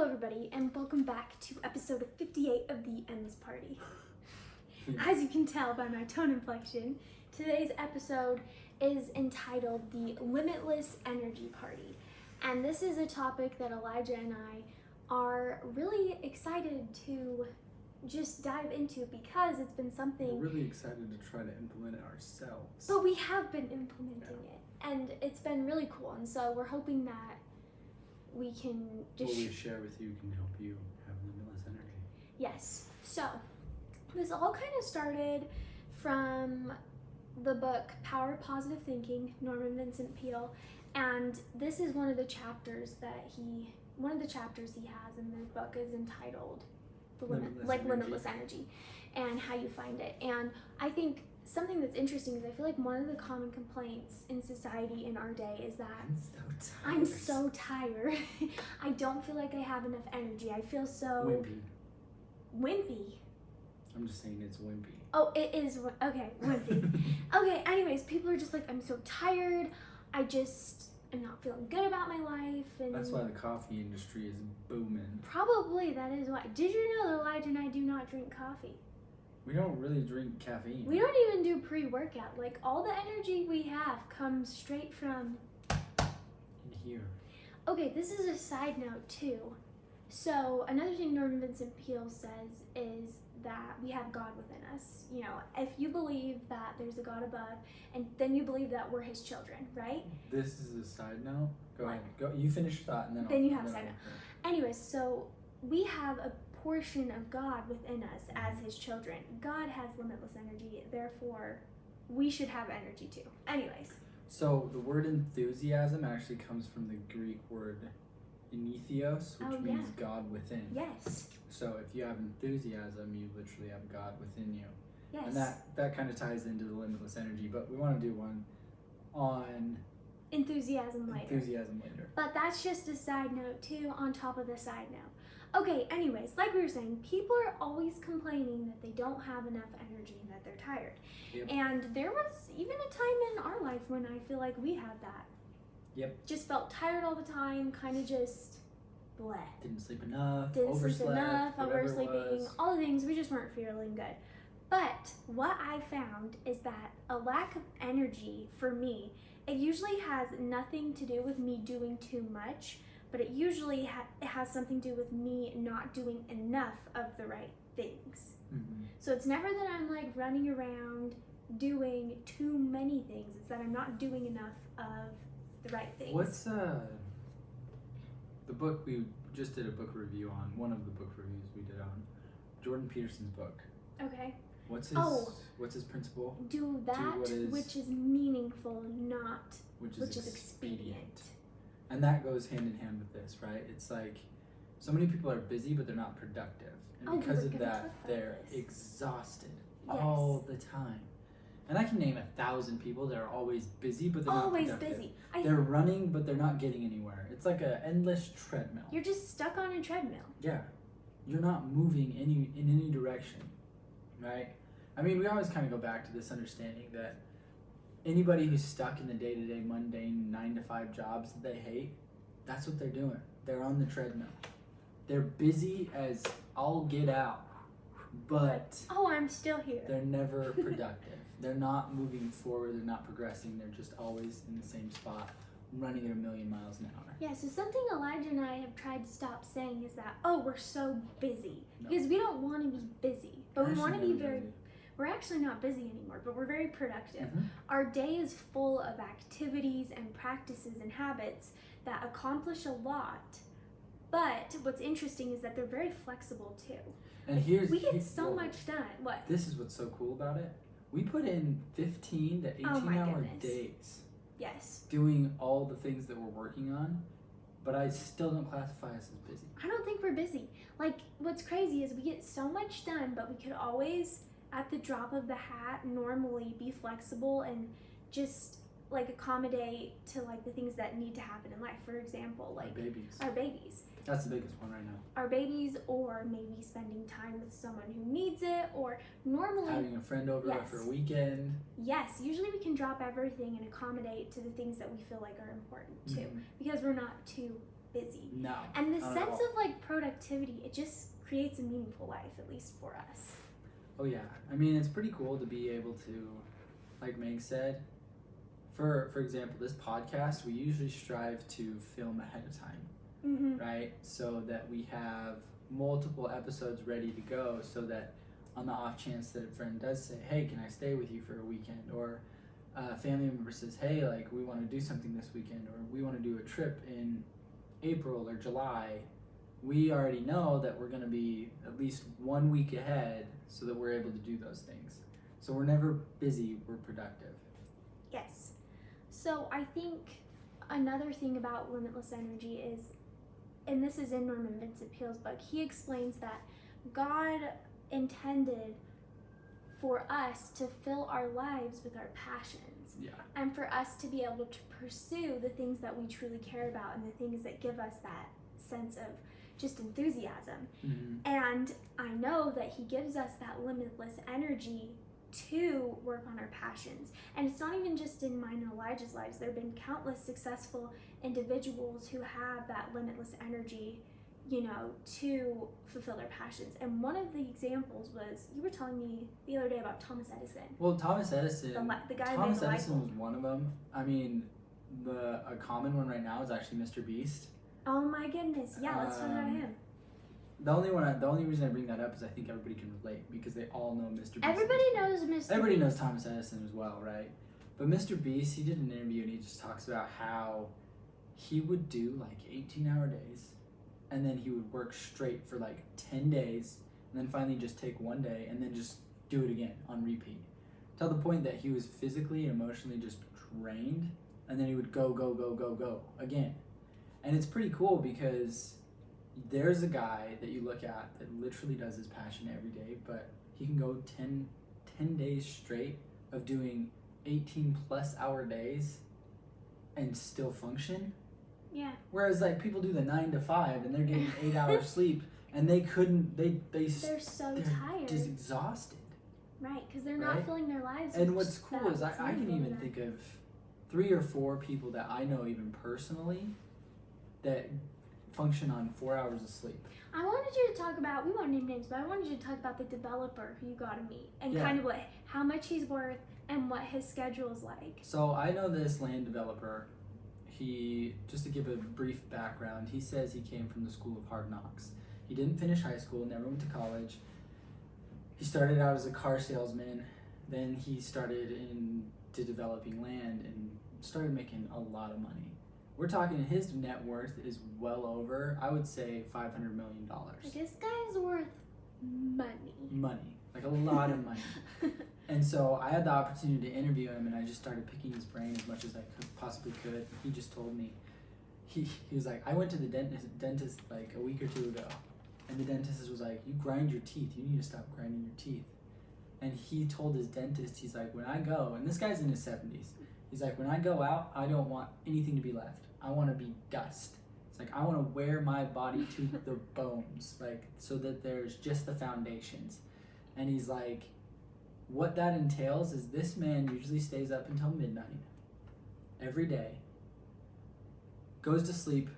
everybody, and welcome back to episode 58 of the M's Party. As you can tell by my tone inflection, today's episode is entitled the Limitless Energy Party. And this is a topic that Elijah and I are really excited to just dive into because it's been something... We're really excited to try to implement it ourselves. But we have been implementing it, and it's been really cool. And so we're hoping that we can just... What we share with you can help you have limitless energy. Yes. So, this all kind of started from the book Power of Positive Thinking, Norman Vincent Peale, and this is one of the chapters he has in the book is entitled Limitless Energy, and how you find it. And I think something that's interesting is I feel like one of the common complaints in society in our day is that I'm so tired. I don't feel like I have enough energy. I feel so wimpy. I'm just saying it's wimpy. Oh, it is. Okay, wimpy. Okay, anyways, people are just like, I'm so tired. I'm not feeling good about my life. And that's why the coffee industry is booming. Probably that is why. Did you know that Elijah and I do not drink coffee? We don't really drink caffeine. We don't even do pre-workout. Like, all the energy we have comes straight from... in here. Okay, this is a side note too. So, another thing Norman Vincent Peale says is that we have God within us. You know, if you believe that there's a God above, and then you believe that we're his children, right? This is a side note. Go ahead. Go. You finish your thought, and then you have a side note. Anyways, so we have a portion of God within us as his children. God has limitless energy, therefore we should have energy too. Anyways. So the word enthusiasm actually comes from the Greek word entheos, which means God within. Yes. So if you have enthusiasm, you literally have God within you. Yes. And that kind of ties into the limitless energy, but we want to do one on enthusiasm later. But that's just a side note too, on top of the side note. Okay, anyways, like we were saying, people are always complaining that they don't have enough energy and that they're tired. Yep. And there was even a time in our life when I feel like we had that. Yep. Just felt tired all the time, kind of just bleh. Didn't sleep enough, oversleeping, all the things, we just weren't feeling good. But what I found is that a lack of energy for me, it usually has nothing to do with me doing too much, but it usually it has something to do with me not doing enough of the right things. Mm-hmm. So it's never that I'm like running around doing too many things. It's that I'm not doing enough of the right things. What's the book we just did a book review on? One of the book reviews we did on Jordan Peterson's book. Okay. What's his principle? Do that which is meaningful, not which is expedient. And that goes hand in hand with this, right? It's like so many people are busy, but they're not productive. And because of that, they're exhausted all the time. And I can name 1,000 people that are always busy, but they're not productive. They're running, but they're not getting anywhere. It's like an endless treadmill. You're just stuck on a treadmill. Yeah. You're not moving in any direction, right? I mean, we always kind of go back to this understanding that anybody who's stuck in the day-to-day mundane 9-to-5 jobs that they hate, that's what they're doing. They're on the treadmill. They're busy as all get out, but I'm still here. They're never productive. They're not moving forward. They're not progressing. They're just always in the same spot, running at 1,000,000 miles an hour. Yeah, so something Elijah and I have tried to stop saying is that, we're so busy. No. Because we don't want to be busy, but we want to be very... We're actually not busy anymore, but we're very productive. Mm-hmm. Our day is full of activities and practices and habits that accomplish a lot. But what's interesting is that they're very flexible too. And we get so much done. What? This is what's so cool about it. We put in 15 to 18-hour days. Yes. Doing all the things that we're working on, but I still don't classify us as busy. I don't think we're busy. Like, what's crazy is we get so much done, but we could always, at the drop of the hat, normally be flexible and just like accommodate to like the things that need to happen in life. For example, like our babies. That's the biggest one right now. Our babies, or maybe spending time with someone who needs it, or normally having a friend over for a weekend. Yes, usually we can drop everything and accommodate to the things that we feel like are important too, because we're not too busy. No. And the not at sense all. of like productivity, it just creates a meaningful life, at least for us. Oh yeah, I mean it's pretty cool to be able to, like Meg said, for example, this podcast we usually strive to film ahead of time, Mm-hmm. right? So that we have multiple episodes ready to go, so that on the off chance that a friend does say, "Hey, can I stay with you for a weekend?" or a family member says, "Hey, like we want to do something this weekend," or we want to do a trip in April or July, we already know that we're going to be at least 1 week ahead so that we're able to do those things. So we're never busy, we're productive. Yes. So I think another thing about limitless energy is, and this is in Norman Vincent Peale's book, he explains that God intended for us to fill our lives with our passions. Yeah. And for us to be able to pursue the things that we truly care about and the things that give us that sense of just enthusiasm. Mm-hmm. And I know that he gives us that limitless energy to work on our passions. And it's not even just in mine and Elijah's lives. There have been countless successful individuals who have that limitless energy, to fulfill their passions. And one of the examples was, you were telling me the other day about Thomas Edison. Well, Thomas Edison, The guy who Thomas made the Edison light was bulb. one of them. I mean, a common one right now is actually Mr. Beast. Oh my goodness. Yeah, let's talk about him. The only reason I bring that up is I think everybody can relate because they all know Mr. Beast. Everybody knows Mr. Everybody knows Beast. Thomas Edison as well, right? But Mr. Beast, he did an interview and he just talks about how he would do like 18-hour days and then he would work straight for like 10 days and then finally just take one day and then just do it again on repeat. To the point that he was physically and emotionally just drained, and then he would go again. And it's pretty cool because there's a guy that you look at that literally does his passion every day, but he can go 10 days straight of doing 18 plus hour days and still function. Yeah. Whereas like people do the 9 to 5 and they're getting 8 hours sleep and they're so tired. just exhausted. Right, because they're not Right? filling their lives. And with what's cool that is I can meaningful even to them. think of 3 or 4 people that I know even personally that function on 4 hours of sleep. I wanted you to talk about, we won't name names, but I wanted you to talk about the developer who you got to meet and Yeah. kind of how much he's worth and what his schedule is like. So I know this land developer. He, just to give a brief background, he says he came from the school of hard knocks. He didn't finish high school, never went to college. He started out as a car salesman, then he started into developing land and started making a lot of money. We're talking his net worth is well over, I would say, $500 million. This guy's worth money. Money, like a lot of money. And so I had the opportunity to interview him, and I just started picking his brain as much as I possibly could. He just told me, he was like, I went to the dentist like a week or 2 ago, and the dentist was like, you grind your teeth, you need to stop grinding your teeth. And he told his dentist, he's like, when I go, and this guy's in his 70s, he's like, when I go out, I don't want anything to be left. I want to be dust. It's like, I want to wear my body to the bones, like, so that there's just the foundations. And he's like, what that entails is this man usually stays up until midnight every day, goes to sleep,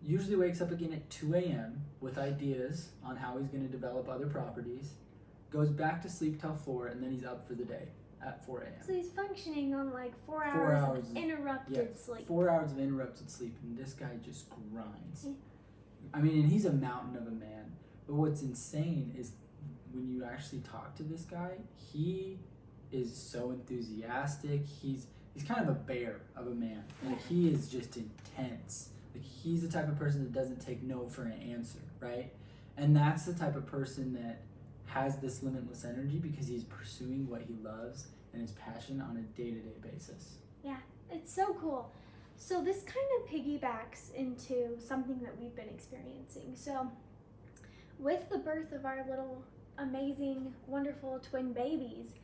usually wakes up again at 2 a.m. with ideas on how he's going to develop other properties, goes back to sleep till 4, and then he's up for the day at 4 a.m. So he's functioning on like 4 4 hours, hours of interrupted sleep. 4 hours of interrupted sleep, and this guy just grinds. Yeah. I mean, and he's a mountain of a man. But what's insane is when you actually talk to this guy, he is so enthusiastic. He's kind of a bear of a man. Like, he is just intense. Like, he's the type of person that doesn't take no for an answer, right? And that's the type of person that has this limitless energy because he's pursuing what he loves and his passion on a day-to-day basis. Yeah, it's so cool. So this kind of piggybacks into something that we've been experiencing. So with the birth of our little amazing, wonderful twin babies,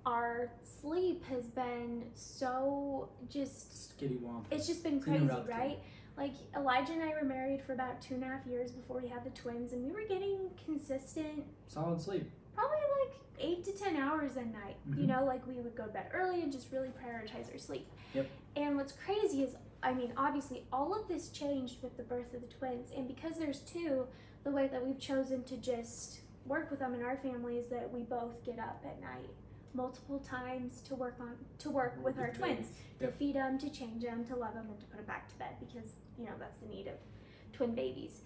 our sleep has been so just, Skitty-womp. it's just been crazy, Interrupted. right? Like, Elijah and I were married for about 2.5 years before we had the twins, and we were getting consistent, Solid sleep. probably like 8 to 10 hours a night. Mhm. You know, like we would go to bed early and just really prioritize our sleep. Yep. And what's crazy is I mean, obviously, all of this changed with the birth of the twins, and because there's two, the way that we've chosen to just work with them in our family is that we both get up at night multiple times to work with our twins, to feed them, to change them, to love them, and to put them back to bed, because that's the need of twin babies.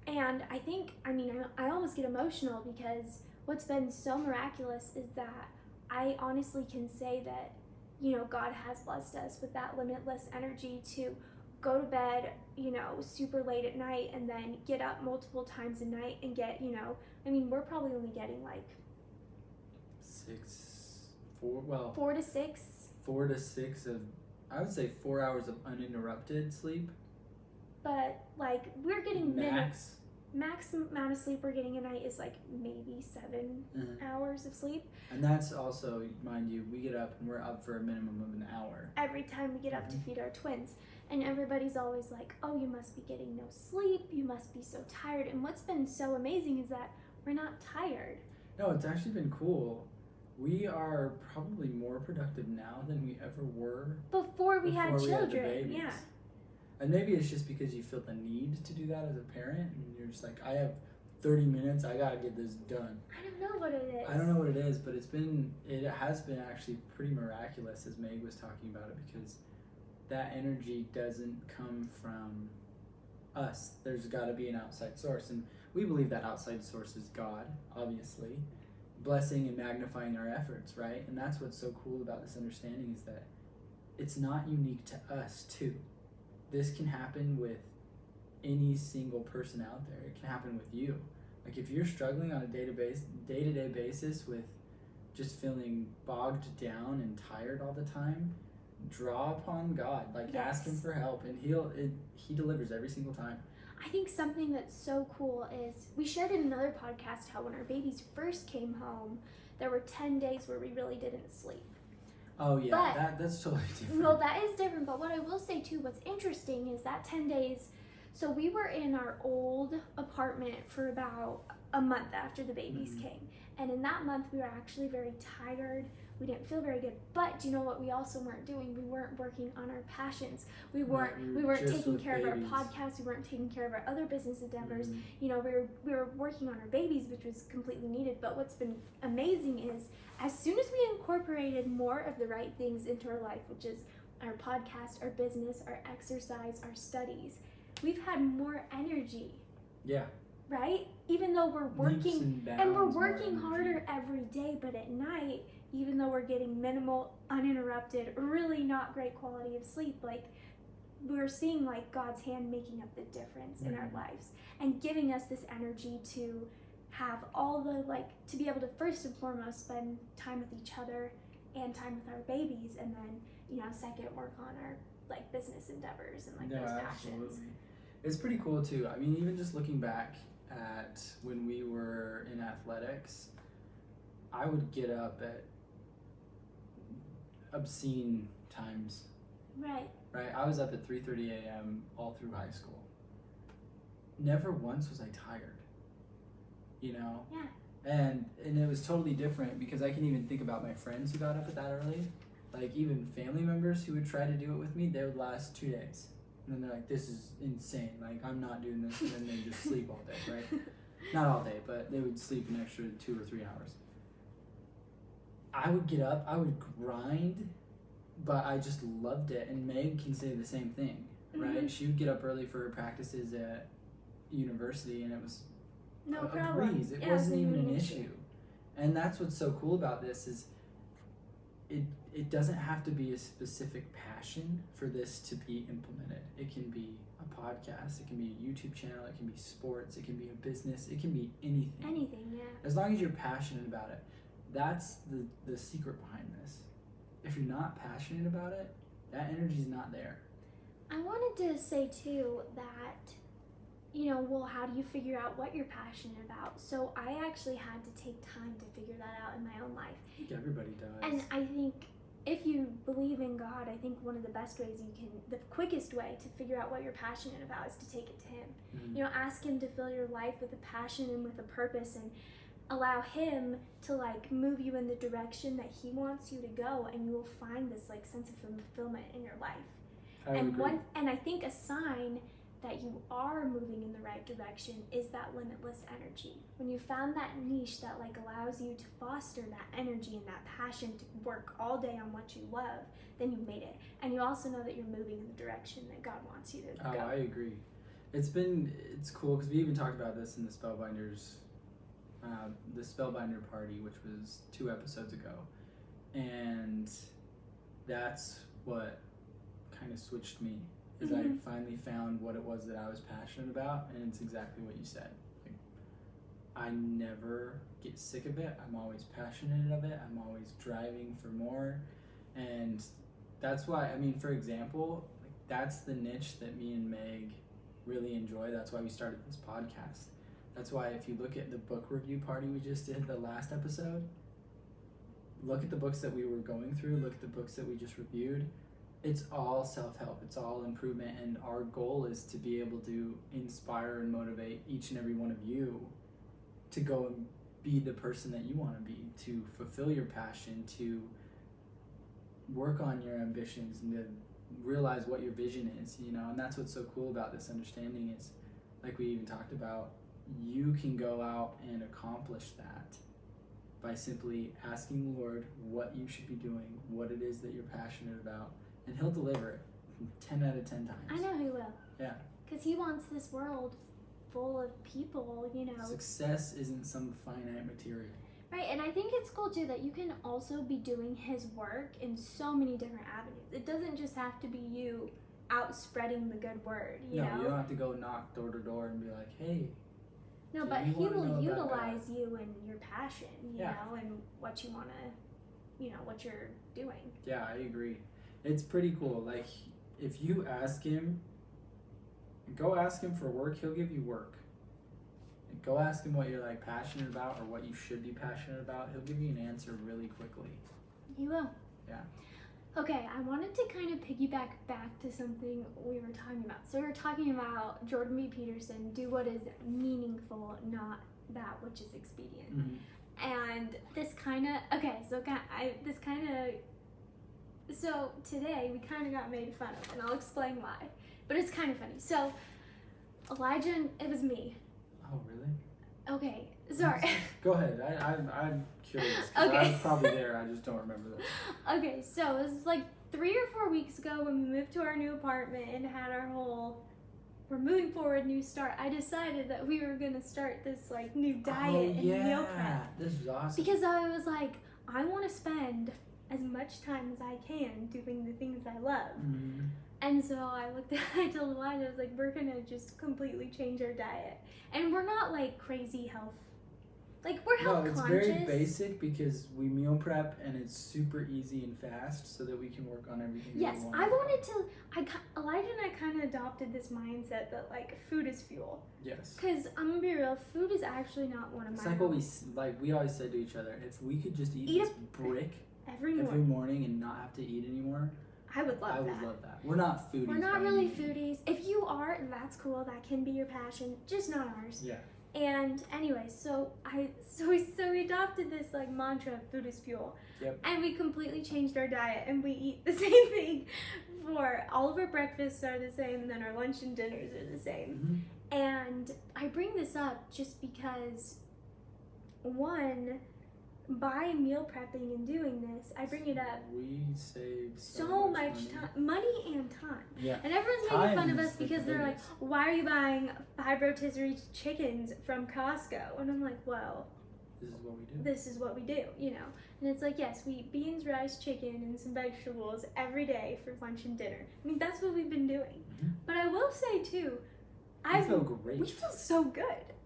And I think, I almost get emotional, because what's been so miraculous is that I honestly can say that God has blessed us with that limitless energy to go to bed super late at night, and then get up multiple times a night and get we're probably only getting like 4 to 6 4 to 6 of, I would say, 4 hours of uninterrupted sleep, but like we're getting max amount of sleep we're getting a night is like maybe 7 hours of sleep. And that's also, mind you, we get up and we're up for a minimum of an hour every time we get up to feed our twins. And everybody's always like, oh, you must be getting no sleep, you must be so tired. And what's been so amazing is that we're not tired. No, it's actually been cool. We are probably more productive now than we ever were before we had children. Had the babies. Yeah. And maybe it's just because you feel the need to do that as a parent, and you're just like, I have 30 minutes, I gotta get this done. I don't know what it is. I don't know what it is, but it has been actually pretty miraculous, as Meg was talking about it, because that energy doesn't come from us. There's got to be an outside source, and we believe that outside source is God, obviously, blessing and magnifying our efforts, right? And that's what's so cool about this understanding, is that it's not unique to us too. This can happen with any single person out there. It can happen with you. Like if you're struggling on a day-to-day basis with just feeling bogged down and tired all the time, draw upon God. Like ask Him for help, and He delivers every single time. I think something that's so cool is we shared in another podcast how when our babies first came home, there were 10 days where we really didn't sleep. Oh yeah, that's totally different. Well, that is different, but what I will say too, what's interesting is that 10 days, so we were in our old apartment for about a month after the babies came. And in that month, we were actually very tired. We didn't feel very good. But do you know what we also weren't doing? We weren't working on our passions. We weren't taking care of our podcasts. We weren't taking care of our other business endeavors. We were working on our babies, which was completely needed. But what's been amazing is as soon as we incorporated more of the right things into our life, which is our podcast, our business, our exercise, our studies, we've had more energy. Yeah. Right? Even though we're working and we're working harder every day, but at night, even though we're getting minimal, uninterrupted, really not great quality of sleep, like we're seeing like God's hand making up the difference in our lives and giving us this energy to have all the to be able to first and foremost spend time with each other and time with our babies, and then second, work on our business endeavors and those passions. Absolutely. It's pretty cool too. I mean, even just looking back at when we were in athletics, I would get up at obscene times. Right. I was up at 3:30 a.m. all through high school. Never once was I tired. Yeah. And it was totally different, because I can even think about my friends who got up at that early. Like even family members who would try to do it with me, they would last 2 days. And then they're like, this is insane. Like, I'm not doing this. And then they just sleep all day, right? Not all day, but they would sleep an extra 2 or 3 hours. I would get up, I would grind, but I just loved it. And Meg can say the same thing, right? She would get up early for her practices at university, and it was no a problem. breeze. It wasn't even an issue. And that's what's so cool about this is it doesn't have to be a specific passion for this to be implemented. It can be a podcast, it can be a YouTube channel, it can be sports, it can be a business, it can be anything. Anything, yeah. As long as you're passionate about it. That's the secret behind this. If you're not passionate about it, that energy's not there. I wanted to say too that, how do you figure out what you're passionate about? So I actually had to take time to figure that out in my own life. I think everybody does. And I think if you believe in God, I think one of the best ways the quickest way to figure out what you're passionate about is to take it to Him. Ask Him to fill your life with a passion and with a purpose, and allow Him to move you in the direction that He wants you to go, and you will find this sense of fulfillment in your life. I agree. And I think a sign that you are moving in the right direction is that limitless energy. When you found that niche that like allows you to foster that energy and that passion to work all day on what you love, then you made it. And you also know that you're moving in the direction that God wants you to go. I agree. It's cool because we even talked about this in the Spellbinders, the Spellbinder party, which was 2 episodes ago, and that's what kind of switched me. Is I finally found what it was that I was passionate about, and it's exactly what you said. Like, I never get sick of it. I'm always passionate of it. I'm always driving for more, and that's why. I mean, for example, like, that's the niche that me and Meg really enjoy. That's why we started this podcast. That's why if you look at the book review party we just did, the last episode, look at the books that we were going through. Look at the books that we just reviewed. It's all self-help. It's all improvement. And our goal is to be able to inspire and motivate each and every one of you to go and be the person that you want to be, to fulfill your passion, to work on your ambitions, and to realize what your vision is, you know. And that's what's so cool about this understanding is, like we even talked about, you can go out and accomplish that by simply asking the Lord what you should be doing, what it is that you're passionate about, and He'll deliver it 10 out of 10 times. I know He will. Yeah. Because He wants this world full of people, you know. Success isn't some finite material. Right, and I think it's cool too that you can also be doing His work in so many different avenues. It doesn't just have to be you out spreading the good word, you know? You don't have to go knock door to door and be like, hey. No, but He will utilize you and your passion, you know, and what you want to, you know, what you're doing. Yeah, I agree. It's pretty cool. Like, if you ask Him, go ask Him for work, He'll give you work. Go ask Him what you're like passionate about or what you should be passionate about. He'll give you an answer really quickly. He will. Yeah. Okay, I wanted to kind of piggyback back to something we were talking about. So we were talking about Jordan B. Peterson, do what is meaningful, not that which is expedient. Mm-hmm. And this kind of, so today we kind of got made fun of, and I'll explain why. But it's kind of funny. So Elijah, it was me. Oh, really? Okay, sorry. Go ahead. I'm curious. Okay. I was probably there. I just don't remember that. Okay, so it was like 3 or 4 weeks ago when we moved to our new apartment and had our whole, we're moving forward, new start. I decided that we were going to start this like new diet and meal prep. This is awesome. Because I was like, I want to spend as much time as I can doing the things I love. Mm-hmm. And so I told Elijah, I was like, we're gonna just completely change our diet. And we're not like crazy health, like we're health conscious. No, it's very basic because we meal prep and it's super easy and fast so that we can work on everything. Yes, Elijah and I kind of adopted this mindset that like food is fuel. Yes. Because I'm gonna be real, food is actually not one of my. It's like we always said to each other, if we could just eat this brick every morning and not have to eat anymore. I would love that. I would love that. We're not foodies. We're not really foodies. If you are, that's cool. That can be your passion, just not ours. Yeah. And anyway, so we adopted this like mantra, food is fuel. Yep. And we completely changed our diet, and we eat the same thing. For all of our breakfasts are the same, and then our lunch and dinners are the same. Mm-hmm. And I bring this up just because, one, by meal prepping and doing this, I bring it up. We save so much money and time. Yeah. And everyone's making fun of us because they're like, "Why are you buying 5 rotisserie chickens from Costco?" And I'm like, "Well, this is what we do, you know." And it's like, yes, we eat beans, rice, chicken, and some vegetables every day for lunch and dinner. I mean, that's what we've been doing. Mm-hmm. But I will say too, we feel great. We feel so good.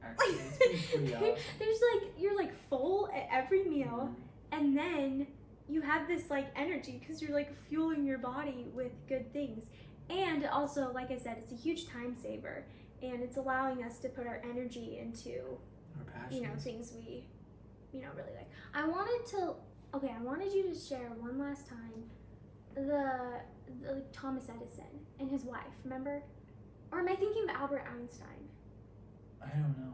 Actually, it's pretty awesome. There's like, you're like full at every meal, and then you have this like energy because you're like fueling your body with good things. And also, like I said, it's a huge time saver, and it's allowing us to put our energy into our passions. Things we really like. I wanted you to share one last time the Thomas Edison and his wife, remember? Or am I thinking of Albert Einstein? I don't know.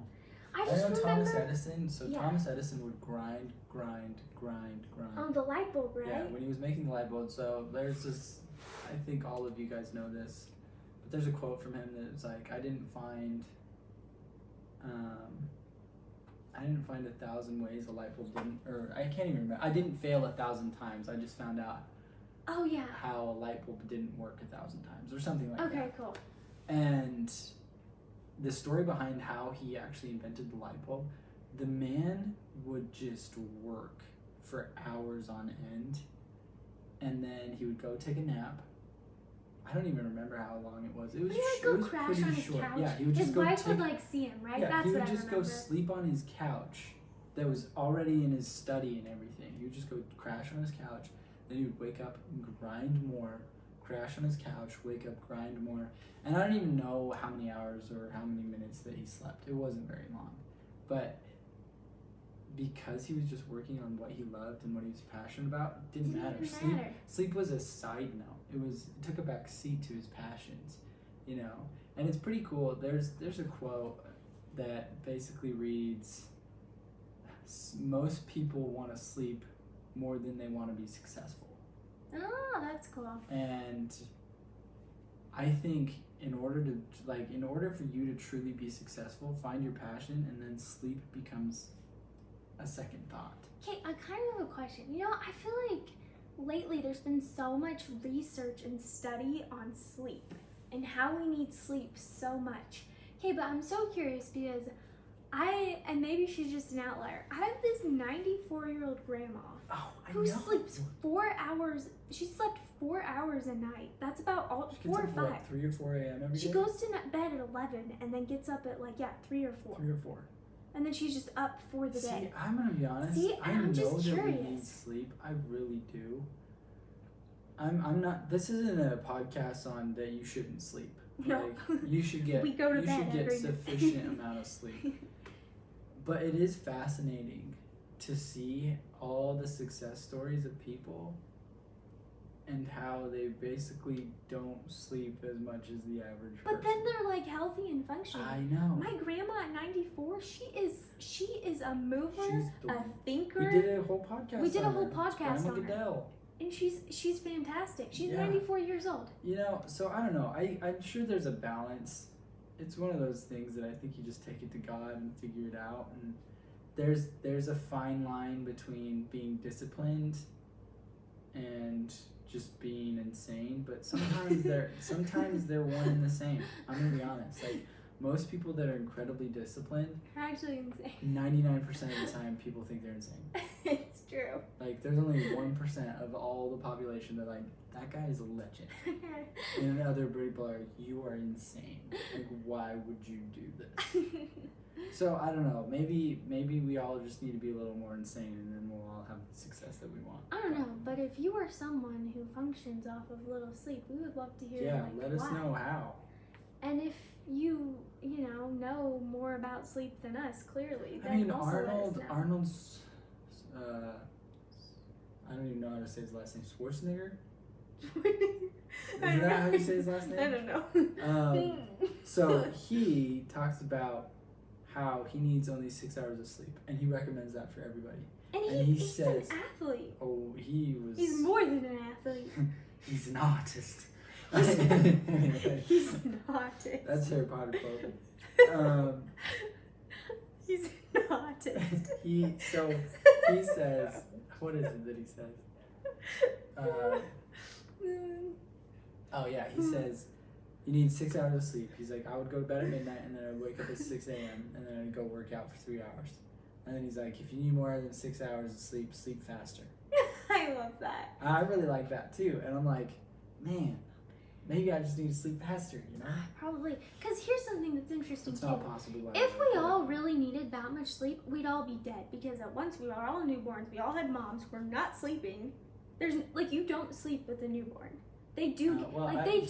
I just remember Thomas Edison. So Thomas Edison would grind. Oh, the light bulb, right? Yeah, when he was making the light bulb. So there's this. I think all of you guys know this, but there's a quote from him that was like, I didn't find 1,000 ways a light bulb didn't, or I can't even remember. I didn't fail 1,000 times. I just found out Oh yeah. how a light bulb didn't work 1,000 times, or something like that. Okay, cool. And the story behind how he actually invented the light bulb, the man would just work for hours on end, and then he would go take a nap. I don't even remember how long it was. It was, Would he like go crash on his couch? Yeah, he would just his go wife would like see him, right? Yeah, That's he would what I just go remember. sleep on his couch that was already in his study and everything. He would just go crash on his couch. Then he would wake up and grind more, crash on his couch, wake up, grind more. And I don't even know how many hours or how many minutes that he slept. It wasn't very long. But because he was just working on what he loved and what he was passionate about, it didn't matter. Sleep was a side note. It took a back seat to his passions, you know. And it's pretty cool. There's a quote that basically reads, most people want to sleep more than they want to be successful. Oh, that's cool. And I think in order for you to truly be successful, find your passion, and then sleep becomes a second thought. Okay, I kind of have a question. You know, I feel like lately there's been so much research and study on sleep and how we need sleep so much. Okay, but I'm so curious because and maybe she's just an outlier. I have this 94-year-old grandma who sleeps 4 hours. She slept 4 hours a night. That's about all. She 4 or gets 5. up, what, 3 or 4 a.m. every day? She goes to bed at 11 and then gets up at 3 or 4. 3 or 4. And then she's just up for the day. See, I'm gonna be honest. I I'm know just that curious. we need sleep. I really do. I'm not. This isn't a podcast on that you shouldn't sleep. No. Like, you should get. We go to you bed should get every sufficient amount of sleep. But it is fascinating to see all the success stories of people and how they basically don't sleep as much as the average person. But then they're like healthy and functioning. I know. My grandma at 94, she is a mover, She's a thinker. We did a whole podcast. We did a on whole her. podcast Grandma on her. Goodell. And she's fantastic. She's Yeah. 94 years old. You know, so I don't know. I'm sure there's a balance. It's one of those things that I think you just take it to God and figure it out. And there's a fine line between being disciplined and just being insane. But sometimes they're one and the same. I'm gonna be honest. Like most people that are incredibly disciplined, They're actually insane. 99% of the time people think they're insane. It's true. Like there's only 1% of all the population that like that guy is a legend. And other people are like, you are insane. Like, why would you do this? So I don't know. Maybe we all just need to be a little more insane, and then we'll all have the success that we want. I don't know, but if you are someone who functions off of little sleep, we would love to hear. Yeah, like, let us why. know how. And if you know more about sleep than us, clearly, then I mean, also let us know. Arnold's. I don't even know how to say his last name. Schwarzenegger. Is that how you say his last name? I don't know. So he talks about how he needs only 6 hours of sleep, and he recommends that for everybody. And he's says, an athlete. "Oh, He's more than an athlete. He's an artist." He's an artist. That's Harry Potter quote. He's an artist. He says, what is it that he says? He says you need 6 hours of sleep. He's like, I would go to bed at midnight and then I'd wake up at 6 a.m. and then I'd go work out for 3 hours. And then he's like, if you need more than 6 hours of sleep, sleep faster. I love that. I really like that too. And I'm like, man, maybe I just need to sleep faster, you know? Probably. Because here's something that's interesting It's too. not possible. If we all really needed that much sleep, we'd all be dead. Because at once we were all newborns. We all had moms who were not sleeping. There's you don't sleep with a newborn. They do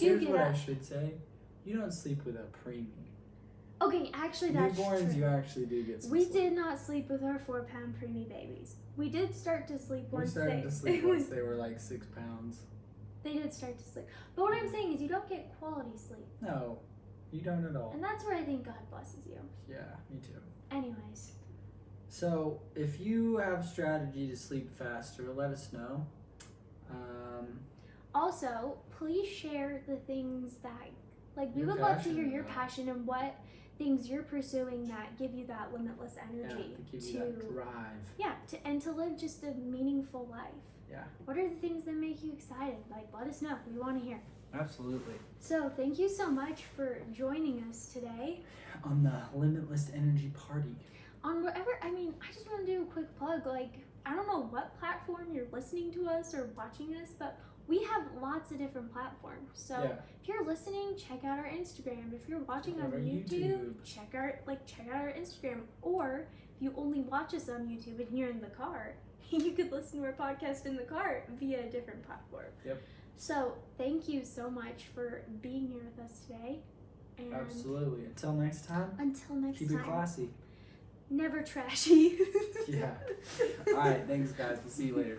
here's get what up. I should say. You don't sleep with a preemie. Okay, actually that's Newborns, true. you actually do get some We sleep. did not sleep with our 4-pound preemie babies. We did start to sleep We once started to sleep once they were like 6 pounds. They did start to sleep. But what I'm saying is you don't get quality sleep. No, you don't at all. And that's where I think God blesses you. Yeah, me too. Anyways. So, if you have a strategy to sleep faster, let us know. Also, please share the things that, like, we You're would love to hear passionate your about. passion and what things you're pursuing that give you that limitless Yeah, energy to give you that drive. and to live just a meaningful life. Yeah. What are the things that make you excited? Like, let us know. We want to hear. Absolutely. So, thank you so much for joining us today On the Limitless Energy Party. on whatever. I mean, I just want to do a quick plug. Like, I don't know what platform you're listening to us or watching us, but we have lots of different platforms. So Yeah. if you're listening, check out our Instagram. If you're watching Check on out our YouTube, YouTube. check out our Instagram. Or if you only watch us on YouTube and you're in the car, you could listen to our podcast in the car via a different platform. Yep. So thank you so much for being here with us today. And Absolutely. Until next time, until next keep time, it classy. never trashy. Yeah. All right. Thanks, guys. We'll see you later.